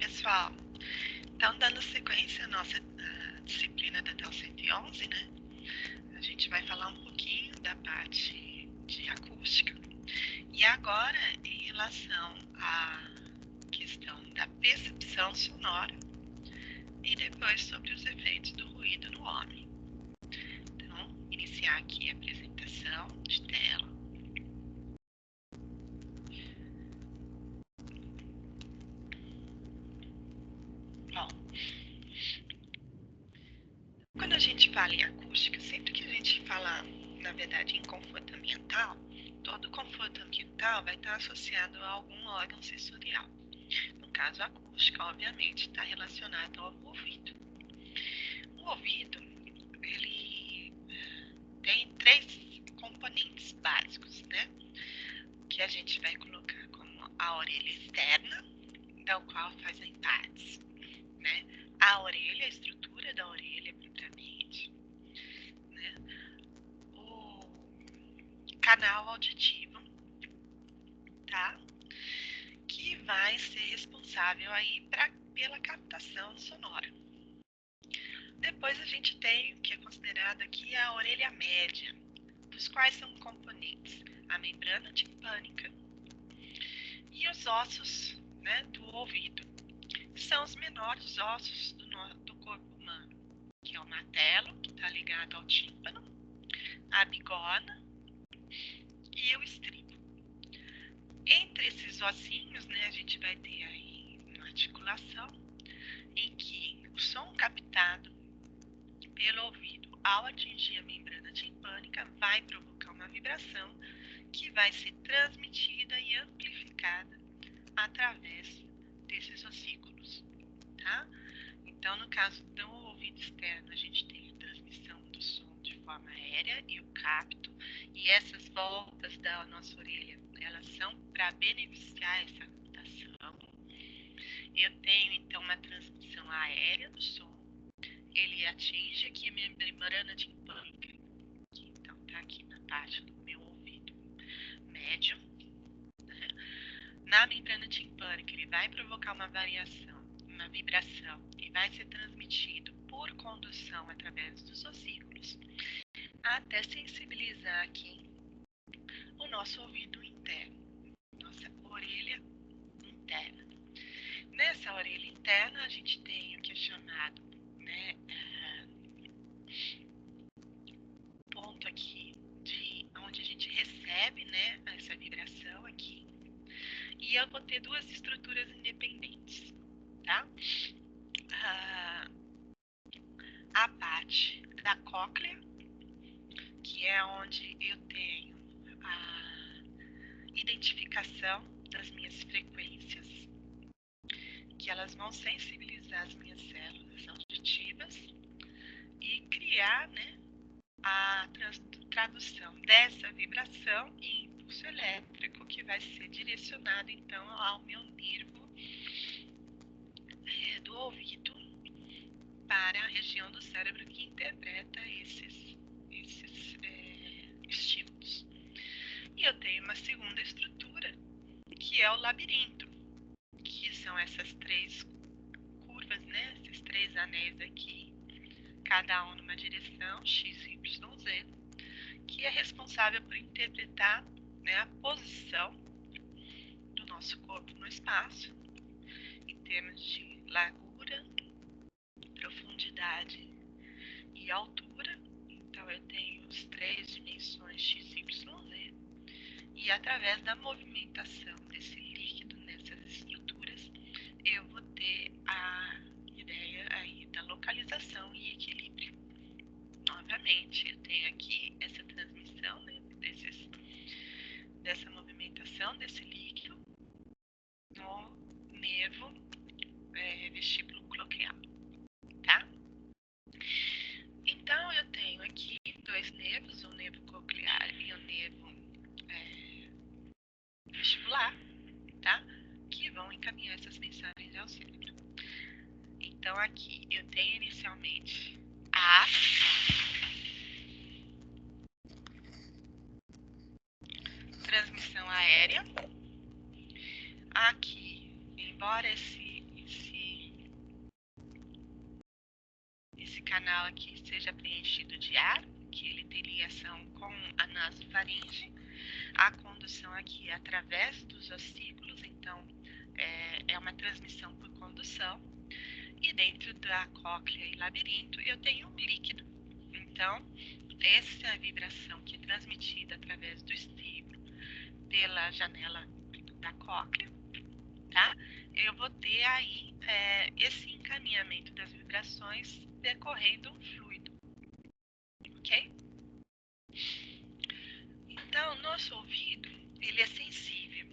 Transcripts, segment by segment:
pessoal. Então, dando sequência à nossa disciplina da TEL 111, né? A gente vai falar um pouquinho da parte de acústica. E agora, em relação à questão da percepção sonora e depois sobre os efeitos do ruído no homem. Então, iniciar aqui a apresentação de tela. Bom, quando a gente fala em acústica, sempre que a gente fala, na verdade, em conforto ambiental, todo conforto ambiental vai estar associado a algum órgão sensorial. No caso, a acústica, obviamente, está relacionada ao ouvido. O ouvido, ele tem três componentes básicos, né? Que a gente vai colocar como a orelha externa, da qual fazem partes, né? A orelha, a estrutura da orelha propriamente, né? O canal auditivo, tá? Que vai ser responsável aí pela captação sonora. Depois a gente tem o que é considerado aqui a orelha média, dos quais são componentes a membrana timpânica e os ossos, né, do ouvido. São os menores ossos do corpo humano, que é o matelo, que está ligado ao tímpano, a bigorna e o estribo. Entre esses ossinhos, né, a gente vai ter aí uma articulação em que o som captado pelo ouvido ao atingir a membrana timpânica vai provocar uma vibração que vai ser transmitida e amplificada através desses ossículos, tá? Então, no caso do ouvido externo, a gente tem a transmissão do som de forma aérea, eu capto, e essas voltas da nossa orelha, elas são para beneficiar essa captação. Eu tenho, então, uma transmissão aérea do som, ele atinge aqui a minha membrana timpânica, que então está aqui na parte do meu ouvido médio, né? Na membrana timpânica, ele vai provocar uma variação, uma vibração, e vai ser transmitido por condução através dos ossículos, até sensibilizar aqui o nosso ouvido interno, nossa orelha interna. Nessa orelha interna, a gente tem o que é chamado, né, ponto aqui de onde a gente recebe, né, essa vibração aqui. E eu vou ter duas estruturas independentes, tá? A parte da cóclea, que é onde eu tenho a identificação das minhas frequências, que elas vão sensibilizar as minhas células auditivas e criar, né, a tradução dessa vibração em impulso elétrico, que vai ser direcionado então ao meu nervo do ouvido, para a região do cérebro que interpreta esses estímulos. E eu tenho uma segunda estrutura, que é o labirinto, que são essas três curvas, né, esses três anéis aqui, cada um numa direção, x, y, z, que é responsável por interpretar, né, a posição do nosso corpo no espaço, em termos de largura, profundidade e altura. Então eu tenho as três dimensões x, y, z, e através da movimentação desse líquido nessas estruturas, eu vou ter a ideia aí da localização e equilíbrio. Novamente, eu tenho aqui essa transmissão, né, dessa movimentação desse líquido no nervo vestíbulo cloqueal, tá? Então, eu tenho aqui dois nervos, o nervo coclear e o nervo vestibular, tá? Que vão encaminhar essas mensagens ao cérebro. Então, aqui eu tenho inicialmente a transmissão aérea. Aqui, embora esse canal aqui seja preenchido de ar, que ele tem ligação com a nasofaringe. A condução aqui é através dos ossículos, então é uma transmissão por condução. E dentro da cóclea e labirinto eu tenho um líquido. Então, essa vibração que é transmitida através do estímulo pela janela da cóclea, tá? Eu vou ter aí esse encaminhamento das vibrações percorrendo um fluido, ok? Então, nosso ouvido, ele é sensível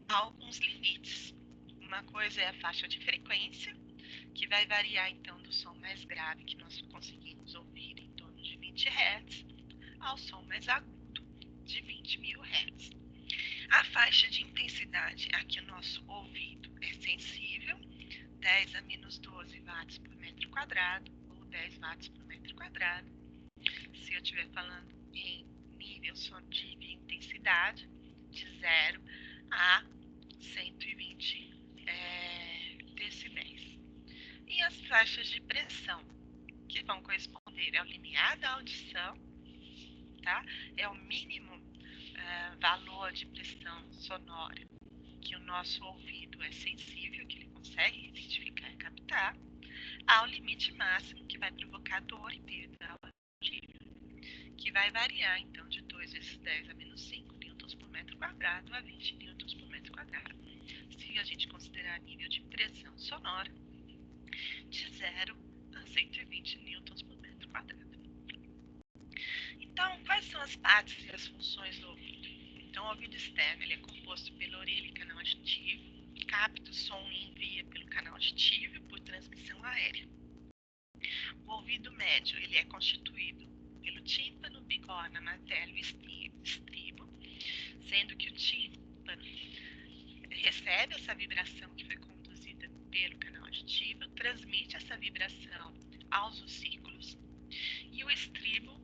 a alguns limites. Uma coisa é a faixa de frequência, que vai variar então do som mais grave que nós conseguimos ouvir em torno de 20 Hz ao som mais agudo de 20.000 Hz. A faixa de intensidade a que o nosso ouvido é sensível, 10 a menos 12 watts por metro quadrado ou 10 watts por metro quadrado. Se eu estiver falando em nível só de intensidade, de 0 a 120 decibéis. E as faixas de pressão, que vão corresponder ao limiar da audição, tá? É o mínimo valor de pressão sonora que o nosso ouvido é sensível, que ele consegue identificar e captar, ao limite máximo, que vai provocar dor e perda auditiva, que vai variar, então, de 2 vezes 10 a menos 5 newtons por metro quadrado a 20 newtons por metro quadrado. Se a gente considerar nível de pressão sonora, de 0 a 120 newtons por metro quadrado. Então, quais são as partes e as funções do ouvido? Então, o ouvido externo ele é composto pela orelha e canal auditivo, capta o som e envia pelo canal auditivo por transmissão aérea. O ouvido médio ele é constituído pelo tímpano, bigorna, martelo e estribo, sendo que o tímpano recebe essa vibração que foi conduzida pelo canal auditivo, transmite essa vibração aos ossículos, e o estribo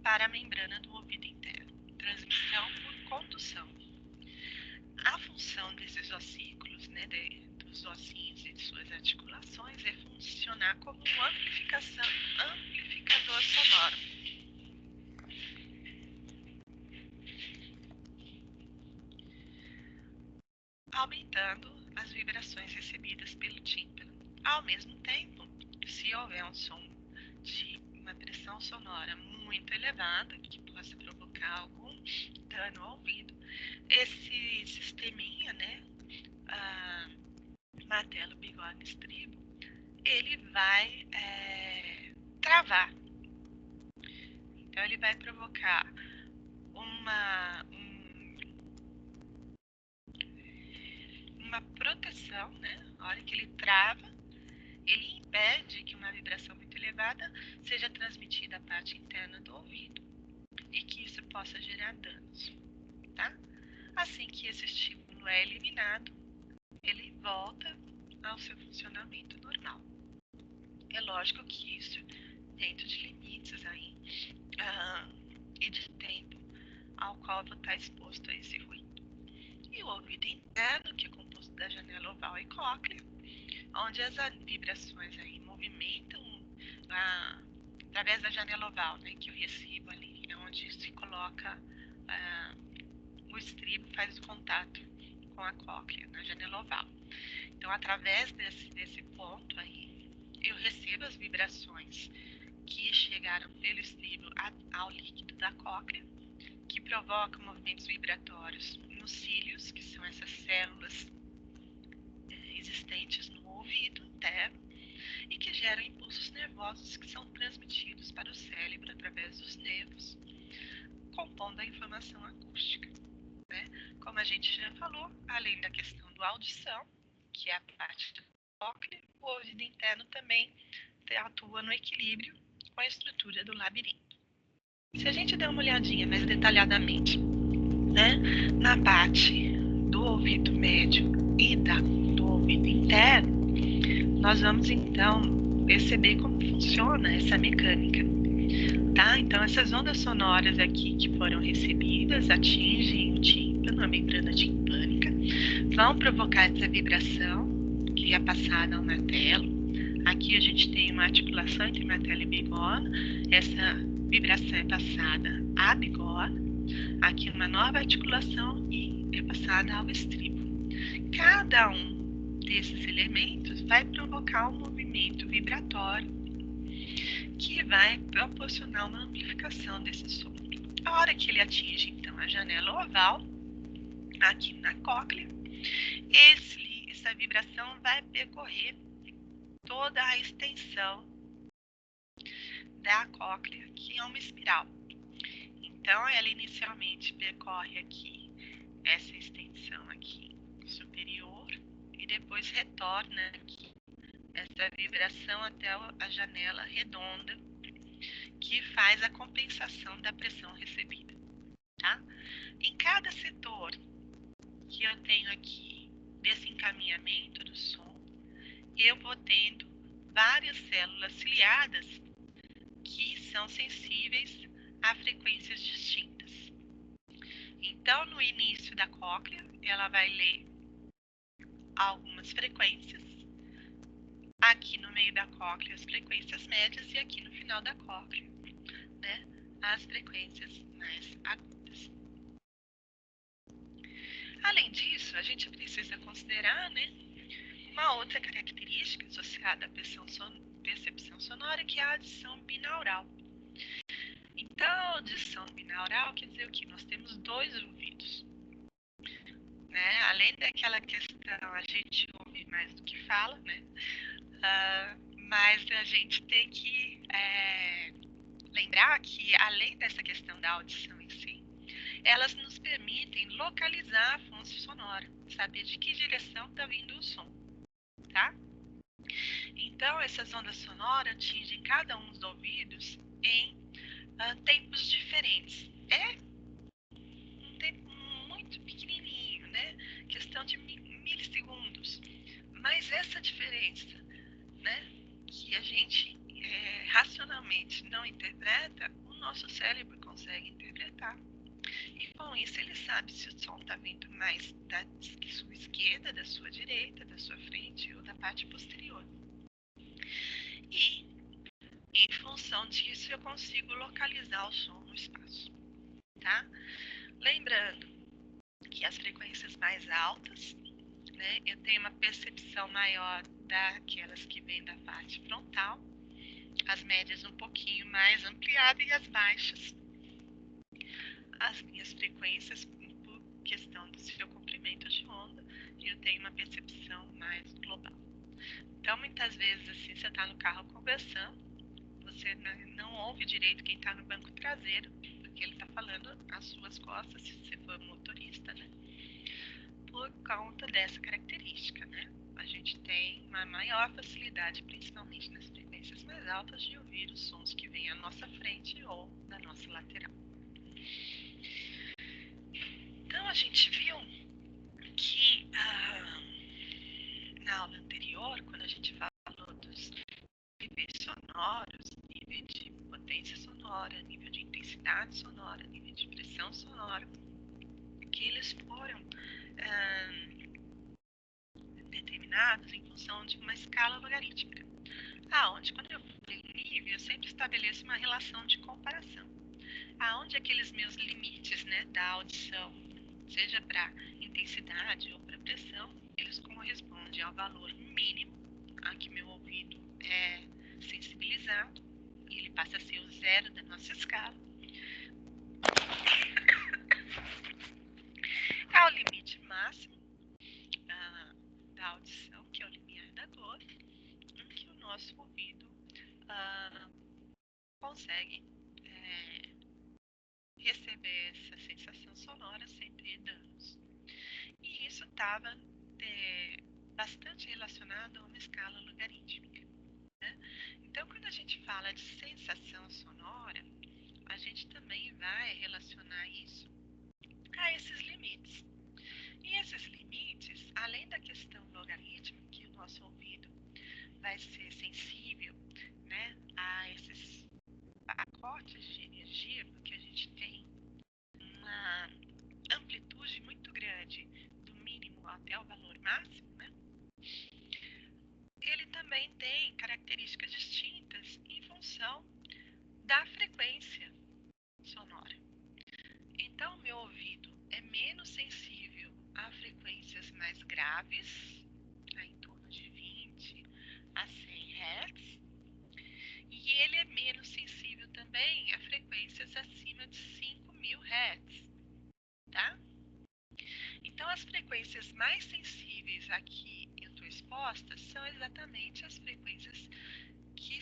para a membrana do ouvido interno, transmissão por condução. A função desses ossículos, né, dos ossinhos e de suas articulações, é funcionar como um amplificador sonoro. Aumentando as vibrações recebidas pelo tímpano. Ao mesmo tempo, se houver um som de uma pressão sonora muito elevada, que possa provocar algum dano ao ouvido, esse sisteminha, né, martelo, bigorna, estribo, ele vai travar. Então, ele vai provocar uma proteção, né? A hora que ele trava, ele impede que uma vibração muito elevada seja transmitida à parte interna do ouvido e que isso possa gerar danos, tá? Assim que esse estímulo é eliminado, ele volta ao seu funcionamento normal. É lógico que isso dentro de limites aí e de tempo ao qual vou estar exposto a esse ruído. E o ouvido interno, que é composto da janela oval e cóclea, onde as vibrações aí movimentam através da janela oval, né, que eu recebo ali, é onde se coloca o estribo, faz o contato com a cóclea na janela oval. Então, através desse ponto aí, eu recebo as vibrações que chegaram pelo estribo ao líquido da cóclea, que provocam movimentos vibratórios nos cílios, que são essas células existentes no ouvido interno, e que geram impulsos nervosos que são transmitidos para o cérebro através dos nervos, compondo a informação acústica, né? Como a gente já falou, além da questão da audição, que é a parte da cóclea, o ouvido interno também atua no equilíbrio com a estrutura do labirinto. Se a gente der uma olhadinha mais detalhadamente, né, na parte do ouvido médio e do ouvido interno, nós vamos então perceber como funciona essa mecânica, tá? Então, essas ondas sonoras aqui que foram recebidas atingem o tímpano, a membrana timpânica, vão provocar essa vibração que é passada ao martelo, Aqui a gente tem uma articulação entre martelo e bigode. Essa vibração é passada à bigode. Aqui uma nova articulação e é passada ao estribo. Cada um desses elementos vai provocar um movimento vibratório que vai proporcionar uma amplificação desse som. A hora que ele atinge, então, a janela oval, aqui na cóclea, essa vibração vai percorrer toda a extensão da cóclea, que é uma espiral. Então, ela inicialmente percorre aqui, essa extensão aqui superior, e depois retorna aqui, essa vibração até a janela redonda, que faz a compensação da pressão recebida, tá? Em cada setor que eu tenho aqui desse encaminhamento do som, eu vou tendo várias células ciliadas que são sensíveis a frequências distintas. Então, no início da cóclea, ela vai ler algumas frequências. Aqui no meio da cóclea, as frequências médias, e aqui no final da cóclea, né, as frequências mais agudas. Além disso, a gente precisa considerar, né, uma outra característica associada à percepção sonora, que é a audição binaural. Então, a audição binaural quer dizer o quê? Nós temos dois ouvidos, né? Além daquela questão, a gente ouve mais do que fala, né? Mas a gente tem que lembrar que, além dessa questão da audição em si, elas nos permitem localizar a fonte sonora, saber de que direção está vindo o som, tá? Então, essas ondas sonoras atingem cada um dos ouvidos em tempos diferentes. É um tempo muito pequenininho, né? Questão de milissegundos. Mas essa diferença, né, que a gente racionalmente não interpreta, o nosso cérebro consegue interpretar. E com isso ele sabe se o som está vindo mais da sua esquerda, da sua direita, da sua frente ou da parte posterior. E, em função disso, eu consigo localizar o som no espaço, tá? Lembrando que as frequências mais altas, né, eu tenho uma percepção maior daquelas que vêm da parte frontal, as médias um pouquinho mais ampliadas e as baixas, as minhas frequências, por questão do seu comprimento de onda, eu tenho uma percepção mais global. Então, muitas vezes, assim, você está no carro conversando, você não ouve direito quem está no banco traseiro, porque ele está falando às suas costas, se você for motorista, né? Por conta dessa característica, né? A gente tem uma maior facilidade, principalmente nas frequências mais altas, de ouvir os sons que vêm à nossa frente ou da nossa lateral. Então, a gente viu que na aula anterior, quando a gente falou dos níveis sonoros, nível de potência sonora, nível de intensidade sonora, nível de pressão sonora, que eles foram determinados em função de uma escala logarítmica, aonde, quando eu falei nível, eu sempre estabeleço uma relação de comparação, aonde aqueles meus limites, né, da audição, seja para intensidade ou para pressão, eles correspondem ao valor mínimo a que meu ouvido é sensibilizado, e ele passa a ser o zero da nossa escala, ao limite máximo da audição, que é o limiar da dor, em que o nosso ouvido consegue receber essa sensação sonora sem ter danos. E isso estava bastante relacionado a uma escala logarítmica, né? Então, quando a gente fala de sensação sonora, a gente também vai relacionar isso a esses limites. E esses limites, além da questão logarítmica, que o nosso ouvido vai ser sensível, né, a esses pacotes de energia, porque a gente tem uma amplitude muito grande, do mínimo até o valor máximo, né? Ele também têm características distintas em função da frequência sonora. Então, meu ouvido é menos sensível a frequências mais graves, em torno de 20 a 100 Hz, e ele é menos sensível também a frequências acima de 5.000 Hz, tá? Então, as frequências mais sensíveis a que eu estou exposta são exatamente as frequências que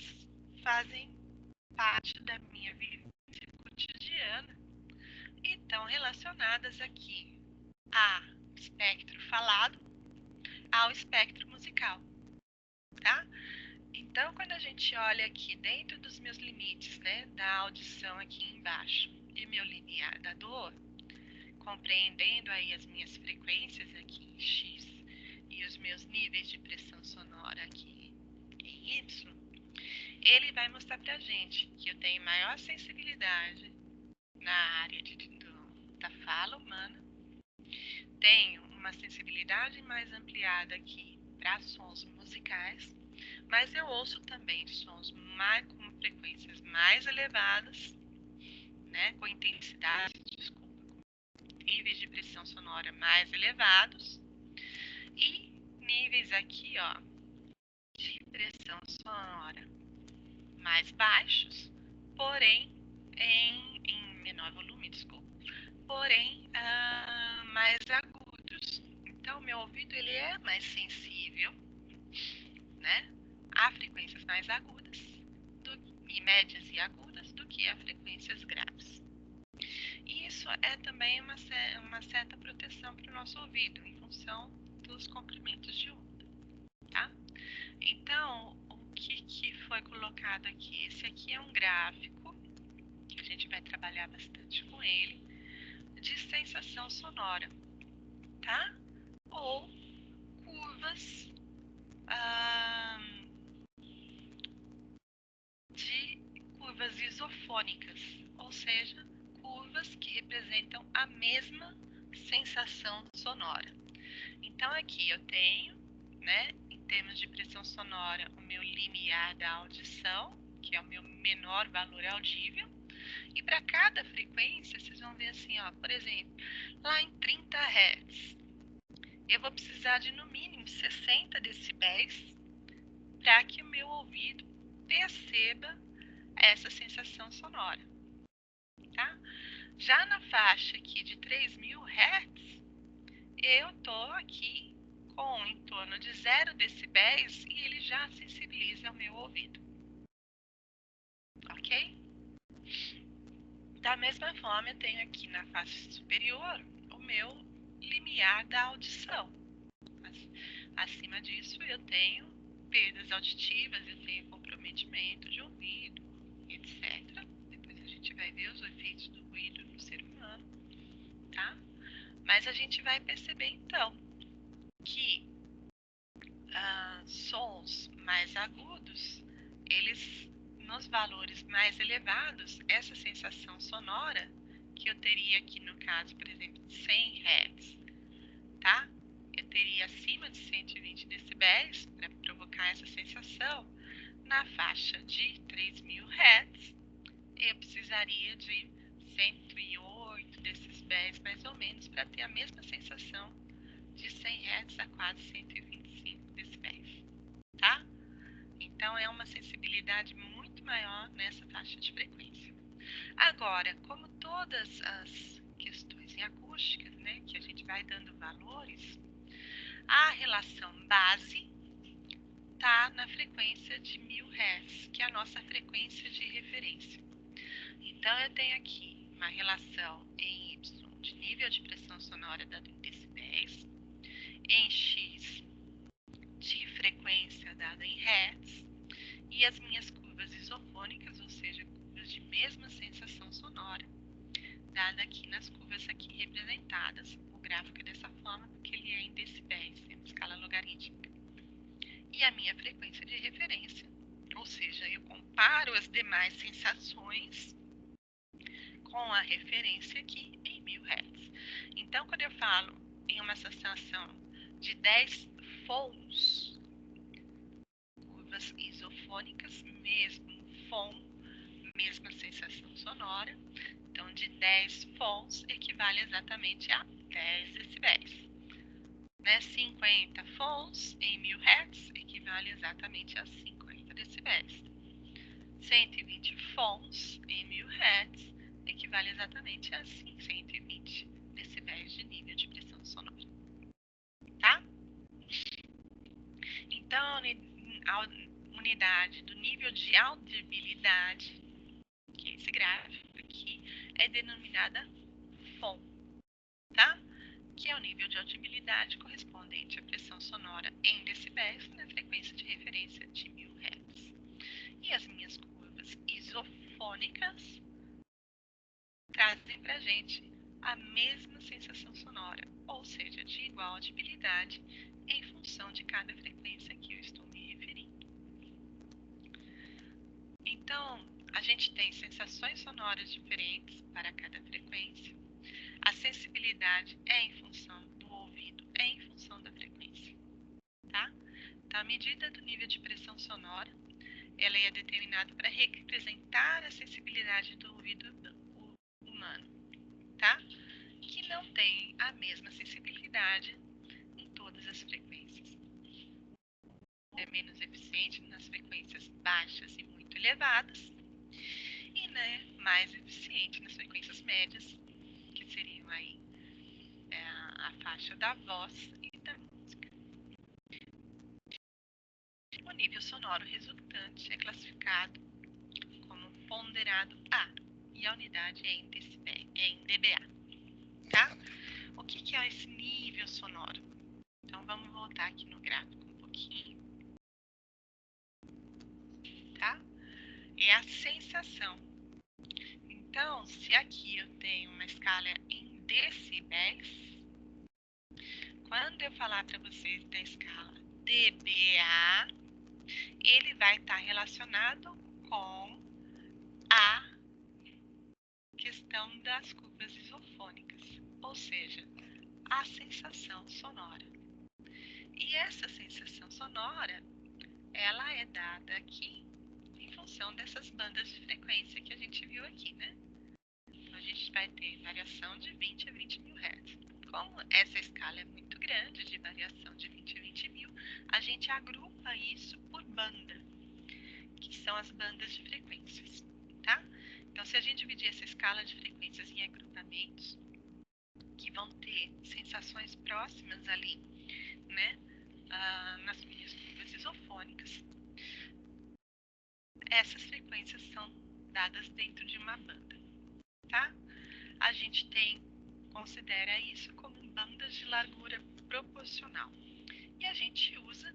fazem parte da minha vivência cotidiana e estão relacionadas aqui ao espectro falado, ao espectro musical, tá? Então, quando a gente olha aqui dentro dos meus limites, né, da audição aqui embaixo e meu limiar da dor, compreendendo aí as minhas frequências aqui em X e os meus níveis de pressão sonora aqui em Y, ele vai mostrar pra gente que eu tenho maior sensibilidade na área da fala humana, tenho uma sensibilidade mais ampliada aqui para sons musicais, mas eu ouço também sons com frequências mais elevadas, né, com intensidade, níveis de pressão sonora mais elevados e níveis aqui, ó, de pressão sonora mais baixos, porém em menor volume, desculpa, porém mais agudos. Então, meu ouvido ele é mais sensível, né, a frequências mais agudas e médias e agudas do que a frequências graves. E isso é também uma certa proteção para o nosso ouvido, em função dos comprimentos de onda, tá? Então, o que foi colocado aqui? Esse aqui é um gráfico, que a gente vai trabalhar bastante com ele, de sensação sonora, tá? Ou curvas de curvas isofônicas, ou seja, curvas que representam a mesma sensação sonora. Então aqui eu tenho, né, em termos de pressão sonora, o meu limiar da audição, que é o meu menor valor audível, e para cada frequência, vocês vão ver assim, ó, por exemplo, lá em 30 Hz, eu vou precisar de no mínimo 60 decibéis para que o meu ouvido perceba essa sensação sonora, tá? Já na faixa aqui de 3.000 Hz, eu tô aqui com em torno de 0 decibéis e ele já sensibiliza o meu ouvido, ok? Da mesma forma, eu tenho aqui na faixa superior o meu limiar da audição. Acima disso, eu tenho perdas auditivas, eu tenho comprometimento de ouvido, etc. Depois a gente vai ver os efeitos do ruído no ser humano, tá? Mas a gente vai perceber então que sons mais agudos, eles nos valores mais elevados, essa sensação sonora que eu teria aqui no caso, por exemplo, 100 Hz, tá? Eu teria acima de 120 decibéis para provocar essa sensação. Na faixa de 3.000 Hz, eu precisaria de 108 decibéis mais ou menos para ter a mesma sensação de 100 Hz a quase 125 decibéis, tá? Então é uma sensibilidade muito maior nessa faixa de frequência. Agora, como todas as questões em acústicas, né, que a gente vai dando valores, a relação base está na frequência de 1.000 Hz, que é a nossa frequência de referência. Então, eu tenho aqui uma relação em Y de nível de pressão sonora dado em decibéis, em X de frequência dada em Hz, e as minhas curvas isofônicas, ou seja, curvas de mesma sensação sonora, dada aqui nas curvas aqui representadas. O gráfico é dessa forma porque ele é em decibéis, em escala logarítmica. E a minha frequência de referência, ou seja, eu comparo as demais sensações com a referência aqui em 1.000 Hz. Então, quando eu falo em uma sensação de 10 fols, curvas isofônicas, mesmo FON, mesma sensação sonora. Então, de 10 FONs equivale exatamente a 10 decibéis. 50 FONs em 1000 Hz equivale exatamente a 50 decibéis. 120 FONs em 1000 Hz equivale exatamente a 120 decibéis de nível de pressão sonora. Tá? Então, a unidade do nível de audibilidade, que é esse gráfico aqui, é denominada FON, tá? Que é o nível de audibilidade correspondente à pressão sonora em decibéis na frequência de referência de 1000 Hz. E as minhas curvas isofônicas trazem para a gente a mesma sensação sonora, ou seja, de igual audibilidade em função de cada frequência que eu estou me referindo. Então, a gente tem sensações sonoras diferentes para cada frequência. A sensibilidade é em função do ouvido, é em função da frequência, tá? Então, a medida do nível de pressão sonora, ela é determinada para representar a sensibilidade do ouvido humano, tá? Que não tem a mesma sensibilidade em todas as frequências. É menos eficiente nas frequências baixas e muito elevadas e, mais eficiente nas frequências médias, que seriam aí a faixa da voz e da música. O nível sonoro resultante é classificado como ponderado A e a unidade é em dBA, tá? O que é esse nível sonoro? Então, vamos voltar aqui no gráfico um pouquinho, tá? É a sensação. Então, se aqui eu tenho uma escala em decibéis, quando eu falar para vocês da escala dBA, ele vai estar relacionado com a questão das curvas isofônicas, ou seja, a sensação sonora. E essa sensação sonora, ela é dada aqui em função dessas bandas de frequência que a gente viu aqui, né? Então, a gente vai ter variação de 20 a 20 mil Hz. Como essa escala é muito grande, de variação de 20 a 20 mil, a gente agrupa isso por banda, que são as bandas de frequências, tá? Então, se a gente dividir essa escala de frequências em agrupamentos, que vão ter sensações próximas ali, né, nas minhas curvas isofônicas, essas frequências são dadas dentro de uma banda, tá? A gente considera isso como bandas de largura proporcional. E a gente usa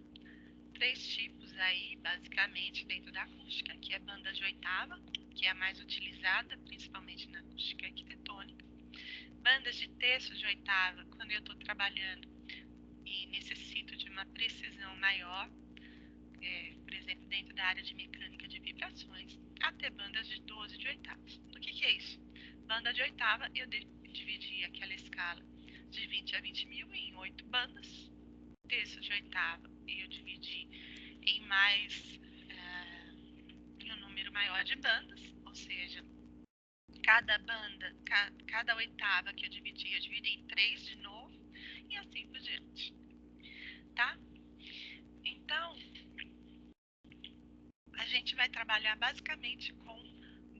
3 tipos aí, basicamente, dentro da acústica, que é banda de oitava, que é a mais utilizada, principalmente na acústica arquitetônica. Bandas de terço de oitava, quando eu estou trabalhando e necessito de uma precisão maior, por exemplo, dentro da área de mecânica de vibrações, até bandas de 12 de oitavas. O que é isso? Banda de oitava, eu dividi aquela escala de 20 a 20 mil em 8 bandas. Terço de oitava, eu dividi em um número maior de bandas, ou seja, cada banda, cada oitava que eu dividi em 3 de novo, e assim por diante, tá? Então, a gente vai trabalhar basicamente com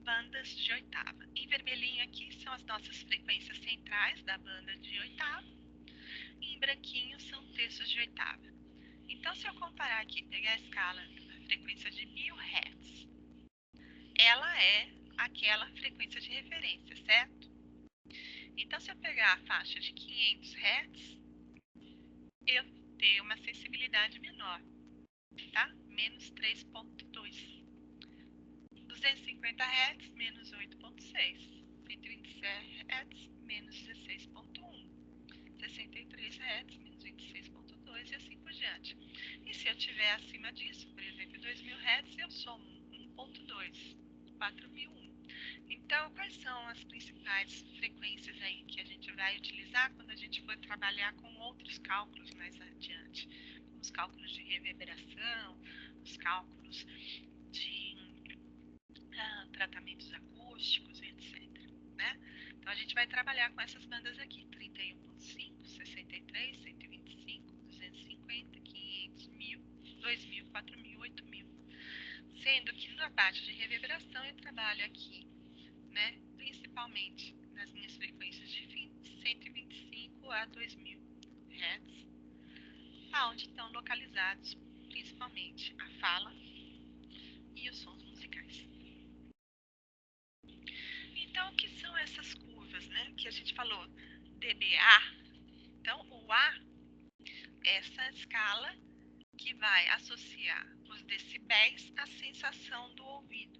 bandas de oitava. Em vermelhinho aqui são as nossas frequências centrais da banda de oitava, e em branquinho são terços de oitava. Então, se eu comparar aqui, pegar a escala, a frequência de 1000 Hz, ela é aquela frequência de referência, certo? Então, se eu pegar a faixa de 500 Hz, eu tenho uma sensibilidade menor, tá? Menos 3,2. 250 Hz, menos 8,6. 127 Hz, menos 16,1. 63 Hz, menos 26,2 e assim por diante. E se eu estiver acima disso, por exemplo, 2000 Hz, eu somo 1,2, 4001. Então, quais são as principais frequências aí que a gente vai utilizar quando a gente for trabalhar com outros cálculos mais adiante? Como os cálculos de reverberação, os cálculos de tratamentos acústicos, etc. Né? Então a gente vai trabalhar com essas bandas aqui: 31.5, 63, 125, 250, 500, 1000, 2000, 4000, 8000. Sendo que na parte de reverberação eu trabalho aqui, né, principalmente nas minhas frequências de 125 a 2000 Hz, onde estão localizados principalmente a fala e os sons musicais. Então, o que são essas curvas, né? Que a gente falou, dBA. Então, o A é essa escala que vai associar os decibéis à sensação do ouvido,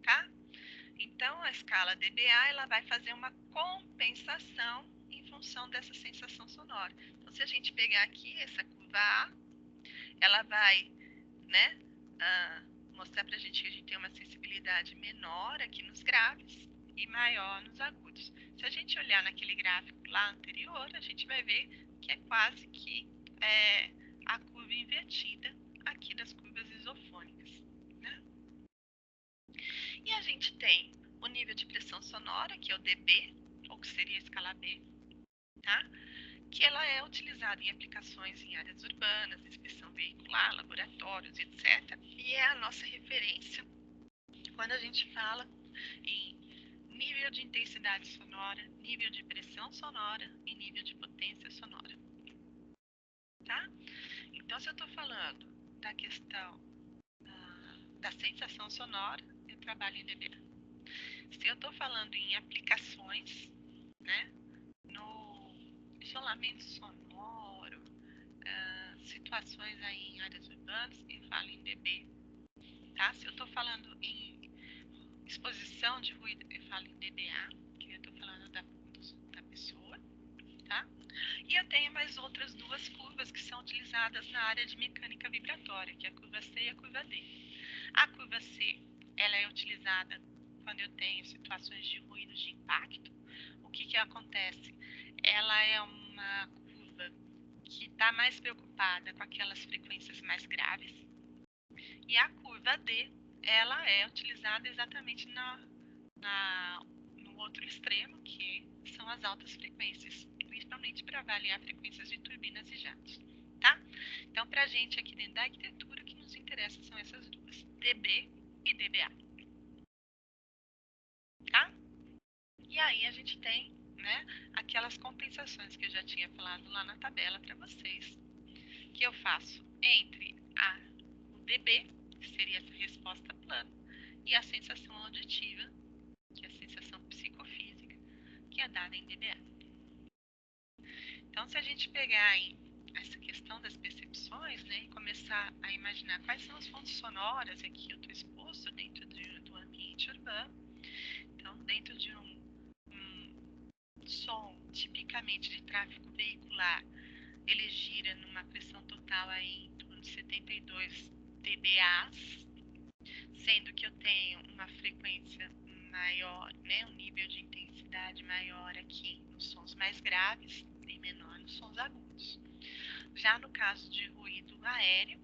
tá? Então, a escala dBA, ela vai fazer uma compensação em função dessa sensação sonora. Então, se a gente pegar aqui essa curva A, ela vai, né, mostrar pra gente que a gente tem uma sensibilidade menor aqui nos graves e maior nos agudos. Se a gente olhar naquele gráfico lá anterior, a gente vai ver que é quase que a curva invertida aqui das curvas isofônicas, né? E a gente tem o nível de pressão sonora, que é o dB, ou que seria a escala B, tá? Que ela é utilizada em aplicações em áreas urbanas, inspeção veicular, laboratórios, etc. E é a nossa referência quando a gente fala em nível de intensidade sonora, nível de pressão sonora e nível de potência sonora, tá? Então, se eu estou falando da questão da sensação sonora, eu trabalho em dBA. Se eu estou falando em aplicações, né, no isolamento sonoro, situações aí em áreas urbanas, eu falo em dB, tá? Se eu estou falando em exposição de ruído, eu falo em dBA, que eu estou falando da pessoa, tá? E eu tenho mais outras duas curvas que são utilizadas na área de mecânica vibratória, que é a curva C e a curva D. A curva C, ela é utilizada quando eu tenho situações de ruído de impacto. O que acontece? Ela é uma curva que está mais preocupada com aquelas frequências mais graves. E a curva D, ela é utilizada exatamente no outro extremo, que são as altas frequências, principalmente para avaliar frequências de turbinas e jatos, tá? Então, para a gente aqui dentro da arquitetura, o que nos interessa são essas duas, dB e dBA, tá? E aí a gente tem, né, aquelas compensações que eu já tinha falado lá na tabela para vocês, que eu faço entre o dB, que seria essa resposta plana, e a sensação auditiva, que é a sensação psicofísica, que é dada em dBA. Então, se a gente pegar aí essa questão das percepções, né, e começar a imaginar quais são as fontes sonoras a que eu estou exposto dentro do ambiente urbano, então, dentro de um som tipicamente de tráfego veicular, ele gira numa pressão total aí em torno de 72 dBAs, sendo que eu tenho uma frequência maior, né, um nível de intensidade maior aqui nos sons mais graves e menor nos sons agudos. Já no caso de ruído aéreo,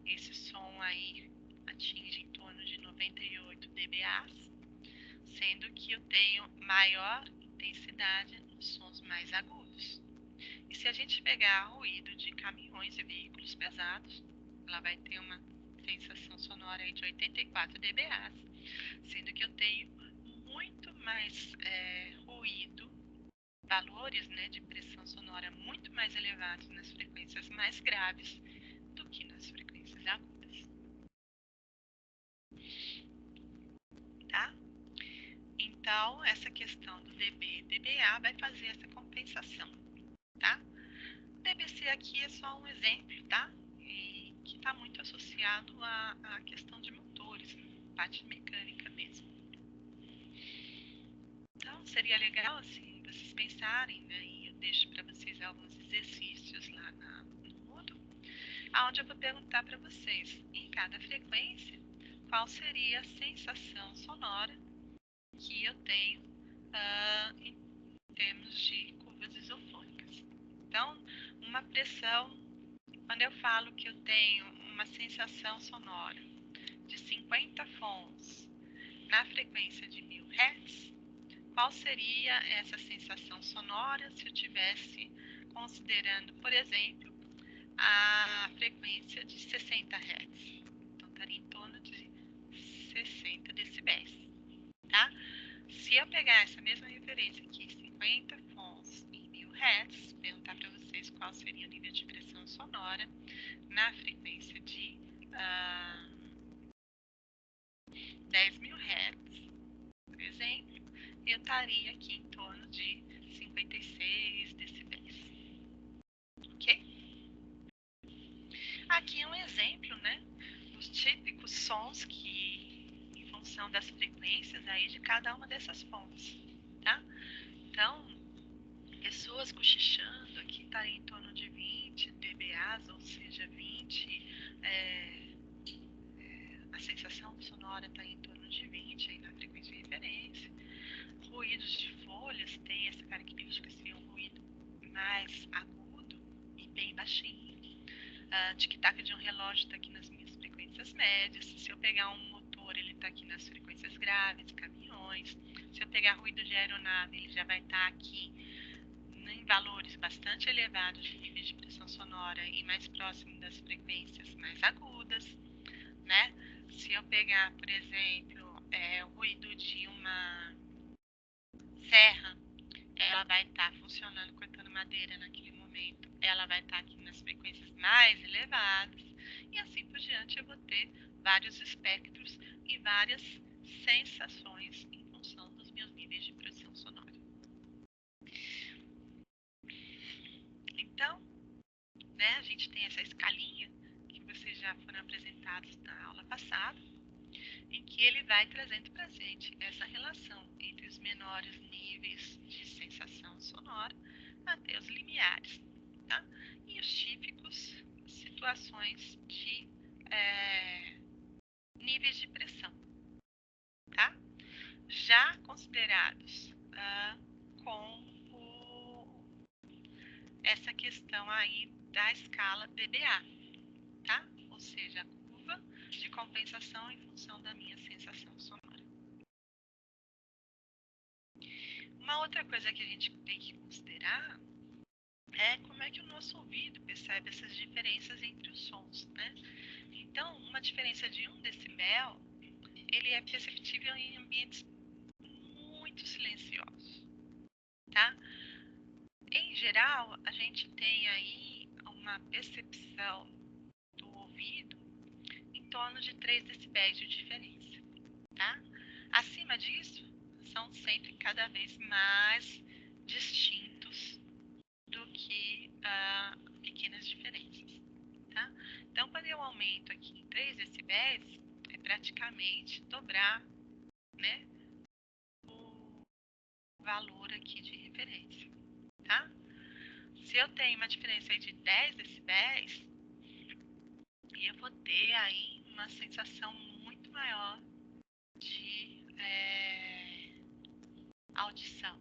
esse som aí atinge em torno de 98 dBAs, sendo que eu tenho maior intensidade nos sons mais agudos. E se a gente pegar ruído de caminhões e veículos pesados, ela vai ter uma sensação sonora aí de 84 dBAs, sendo que eu tenho muito mais ruído, valores, né, de pressão sonora muito mais elevados nas frequências mais graves do que nas frequências agudas, tá? Então, essa questão do dB e dBA vai fazer essa compensação, tá? O dBc aqui é só um exemplo, tá? E que está muito associado à questão de motores, parte mecânica mesmo. Então, seria legal, assim, vocês pensarem, né? E eu deixo para vocês alguns exercícios lá no Moodle, onde eu vou perguntar para vocês, em cada frequência, qual seria a sensação sonora que eu tenho em termos de curvas isofônicas. Então, uma pressão, quando eu falo que eu tenho uma sensação sonora de 50 Fons na frequência de 1000 Hz, qual seria essa sensação sonora se eu tivesse considerando, por exemplo, a frequência de 60 Hz? Então, estaria em torno de 60 decibéis, tá? Se eu pegar essa mesma referência aqui, 50 Fons em 1000 Hz, perguntar para vocês qual seria o nível de pressão sonora na frequência de 10.000 Hz, por exemplo, eu estaria aqui em torno de 56 decibéis, ok? Aqui é um exemplo, né, dos típicos sons que, em função das frequências aí de cada uma dessas fontes, tá? Então, pessoas cochichando aqui estaria em torno de 20 dBAs, ou seja, 20, a sensação sonora está em torno de 20 aí na frequência de referência. Ruídos de folhas tem essa característica de ser um ruído mais agudo e bem baixinho. Tic-tac de um relógio está aqui nas minhas frequências médias. Se eu pegar um motor, ele está aqui nas frequências graves, caminhões. Se eu pegar ruído de aeronave, ele já vai estar aqui em valores bastante elevados de níveis de pressão sonora e mais próximo das frequências mais agudas, né? Se eu pegar, por exemplo, o ruído de uma serra, ela vai estar funcionando cortando madeira naquele momento, ela vai estar aqui nas frequências mais elevadas, e assim por diante eu vou ter vários espectros e várias sensações em função dos meus níveis de pressão sonora. Então, né, a gente tem essa escalinha que vocês já foram apresentados na aula passada, em que ele vai trazendo para a gente essa relação entre os menores níveis de sensação sonora até os limiares, tá? E os típicos situações de níveis de pressão, tá? Já considerados com essa questão aí da escala dBA, tá? Ou seja, a curva de compensação em função da minha sensação sonora. Uma outra coisa que a gente tem que considerar é como é que o nosso ouvido percebe essas diferenças entre os sons, né? Então, uma diferença de 1 decibel, ele é perceptível em ambientes muito silenciosos, tá? Em geral, a gente tem aí uma percepção do ouvido em torno de 3 decibéis de diferença, tá? Acima disso, são sempre cada vez mais distintos do que pequenas diferenças, tá? Então, quando eu aumento aqui em 3 decibéis, é praticamente dobrar, né, o valor aqui de referência, tá? Se eu tenho uma diferença aí de 10 decibéis, eu vou ter aí uma sensação muito maior de audição.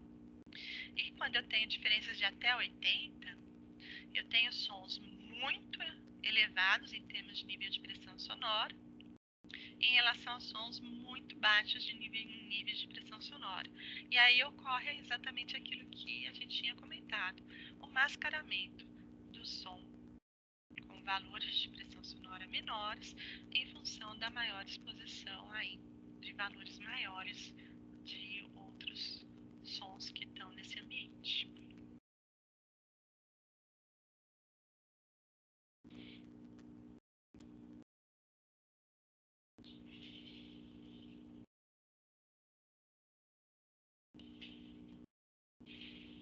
E quando eu tenho diferenças de até 80, eu tenho sons muito elevados em termos de nível de pressão sonora em relação a sons muito baixos de níveis de pressão sonora. E aí ocorre exatamente aquilo que a gente tinha comentado, o mascaramento do som com valores de pressão sonora menores em função da maior exposição aí de valores maiores de outros sons que